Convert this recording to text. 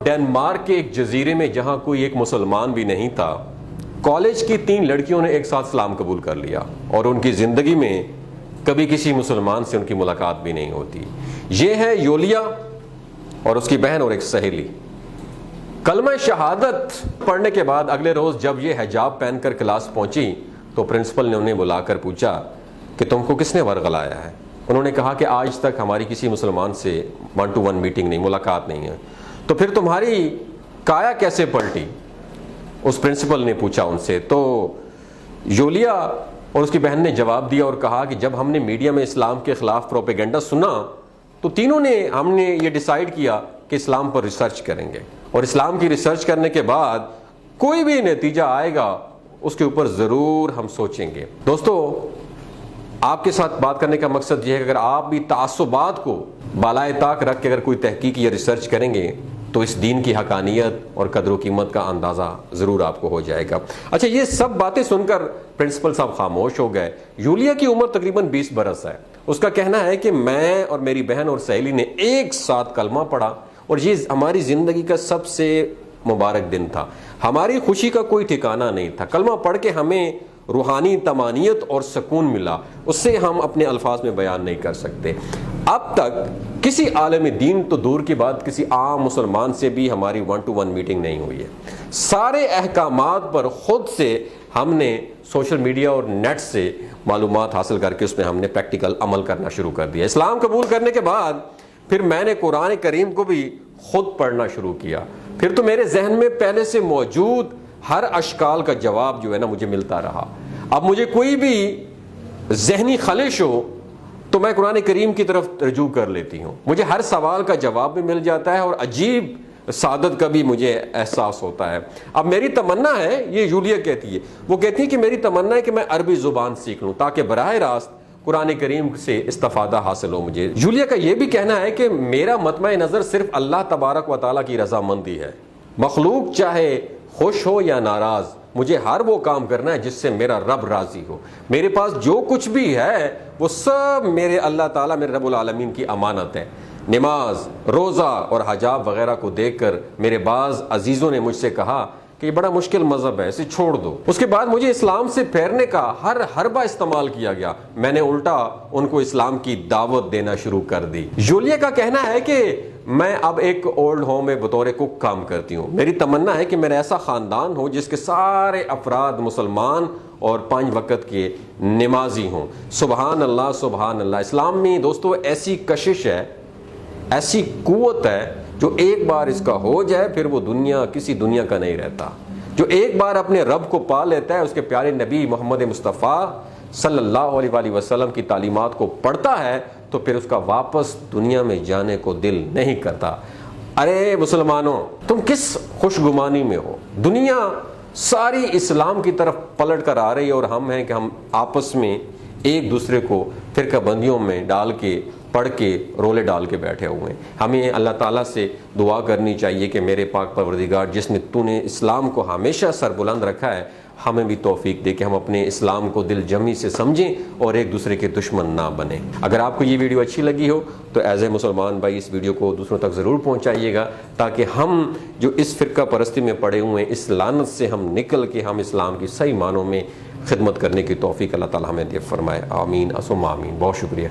Denmark کے ایک جزیرے میں جہاں کوئی ایک مسلمان بھی نہیں تھا، کالج کی 3 لڑکیوں نے ایک ساتھ اسلام قبول کر لیا اور ان کی زندگی میں کبھی کسی مسلمان سے ان کی ملاقات بھی نہیں ہوتی۔ یہ ہے یولیا اور اس کی بہن اور ایک سہیلی۔ کلمہ شہادت پڑھنے کے بعد اگلے روز جب یہ حجاب پہن کر کلاس پہنچی تو پرنسپل نے انہیں بلا کر پوچھا کہ تم کو کس نے ورغلایا ہے؟ انہوں نے کہا کہ آج تک ہماری کسی مسلمان سے 1 to 1 میٹنگ نہیں، ملاقات نہیں ہے، تو پھر تمہاری کایا کیسے پلٹی؟ اس پرنسپل نے پوچھا ان سے۔ تو یولیا اور اس کی بہن نے جواب دیا اور کہا کہ جب ہم نے میڈیا میں اسلام کے خلاف پروپیگنڈا سنا تو تینوں نے ہم نے یہ ڈیسائیڈ کیا کہ اسلام پر ریسرچ کریں گے، اور اسلام کی ریسرچ کرنے کے بعد کوئی بھی نتیجہ آئے گا اس کے اوپر ضرور ہم سوچیں گے۔ دوستو، آپ کے ساتھ بات کرنے کا مقصد یہ ہے کہ اگر آپ بھی تعصبات کو بالائے طاق رکھ کے اگر کوئی تحقیق یا ریسرچ کریں گے تو اس دین کی حقانیت اور قدر و قیمت کا اندازہ ضرور آپ کو ہو جائے گا۔ اچھا، یہ سب باتیں سن کر پرنسپل صاحب خاموش ہو گئے۔ یولیا کی عمر تقریباً 20 برس ہے۔ اس کا کہنا ہے کہ میں اور میری بہن اور سہیلی نے ایک ساتھ کلمہ پڑھا اور یہ ہماری زندگی کا سب سے مبارک دن تھا۔ ہماری خوشی کا کوئی ٹھکانہ نہیں تھا۔ کلمہ پڑھ کے ہمیں روحانی طمانینت اور سکون ملا، اس سے ہم اپنے الفاظ میں بیان نہیں کر سکتے۔ اب تک کسی عالم دین تو دور کی بات، کسی عام مسلمان سے بھی ہماری 1 to 1 میٹنگ نہیں ہوئی ہے۔ سارے احکامات پر خود سے ہم نے سوشل میڈیا اور نیٹ سے معلومات حاصل کر کے اس میں ہم نے پریکٹیکل عمل کرنا شروع کر دیا۔ اسلام قبول کرنے کے بعد پھر میں نے قرآن کریم کو بھی خود پڑھنا شروع کیا۔ پھر تو میرے ذہن میں پہلے سے موجود ہر اشکال کا جواب جو ہے نا مجھے ملتا رہا۔ اب مجھے کوئی بھی ذہنی خلش ہو تو میں قرآن کریم کی طرف رجوع کر لیتی ہوں، مجھے ہر سوال کا جواب بھی مل جاتا ہے اور عجیب سعادت کا بھی مجھے احساس ہوتا ہے۔ اب میری تمنا ہے، یہ یولیا کہتی ہے، وہ کہتی ہے کہ میری تمنا ہے کہ میں عربی زبان سیکھ لوں تاکہ براہ راست قرآن کریم سے استفادہ حاصل ہو مجھے۔ یولیا کا یہ بھی کہنا ہے کہ میرا مطمع نظر صرف اللہ تبارک و تعالیٰ کی رضامندی ہے، مخلوق چاہے خوش ہو یا ناراض، مجھے ہر وہ کام کرنا ہے جس سے میرا رب راضی ہو۔ میرے پاس جو کچھ بھی ہے وہ سب میرے اللہ تعالیٰ، میرے رب العالمین کی امانت ہے۔ نماز، روزہ اور حجاب وغیرہ کو دیکھ کر میرے بعض عزیزوں نے مجھ سے کہا کہ یہ بڑا مشکل مذہب ہے، اسے چھوڑ دو۔ اس کے بعد مجھے اسلام سے پھیرنے کا ہر حربہ استعمال کیا گیا، میں نے الٹا ان کو اسلام کی دعوت دینا شروع کر دی۔ یولیا کا کہنا ہے کہ میں اب ایک اولڈ ہوم میں بطور کک کام کرتی ہوں۔ میری تمنا ہے کہ میرا ایسا خاندان ہو جس کے سارے افراد مسلمان اور 5 وقت کے نمازی ہوں۔ سبحان اللہ، سبحان اللہ۔ اسلام میں دوستو ایسی کشش ہے، ایسی قوت ہے، جو ایک بار اس کا ہو جائے پھر وہ دنیا کسی دنیا کا نہیں رہتا۔ جو ایک بار اپنے رب کو پا لیتا ہے، اس کے پیارے نبی محمد مصطفیٰ صلی اللہ علیہ وآلہ وسلم کی تعلیمات کو پڑھتا ہے تو پھر اس کا واپس دنیا میں جانے کو دل نہیں کرتا۔ ارے مسلمانوں، تم کس خوش گمانی میں ہو؟ دنیا ساری اسلام کی طرف پلٹ کر آ رہی ہے اور ہم ہیں کہ ہم آپس میں ایک دوسرے کو فرقہ بندیوں میں ڈال کے پڑھ کے رولے ڈال کے بیٹھے ہوئے ہیں۔ ہمیں اللہ تعالیٰ سے دعا کرنی چاہیے کہ میرے پاک پروردگار، جس نے تو نے اسلام کو ہمیشہ سربلند رکھا ہے، ہمیں بھی توفیق دے کہ ہم اپنے اسلام کو دل جمی سے سمجھیں اور ایک دوسرے کے دشمن نہ بنیں۔ اگر آپ کو یہ ویڈیو اچھی لگی ہو تو ایز اے مسلمان بھائی اس ویڈیو کو دوسروں تک ضرور پہنچائیے گا، تاکہ ہم جو اس فرقہ پرستی میں پڑے ہوئے ہیں، اس لعنت سے ہم نکل کے ہم اسلام کی صحیح معنوں میں خدمت کرنے کی توفیق اللہ تعالیٰ ہمیں دے فرمائے۔ آمین، ثم آمین۔ بہت شکریہ۔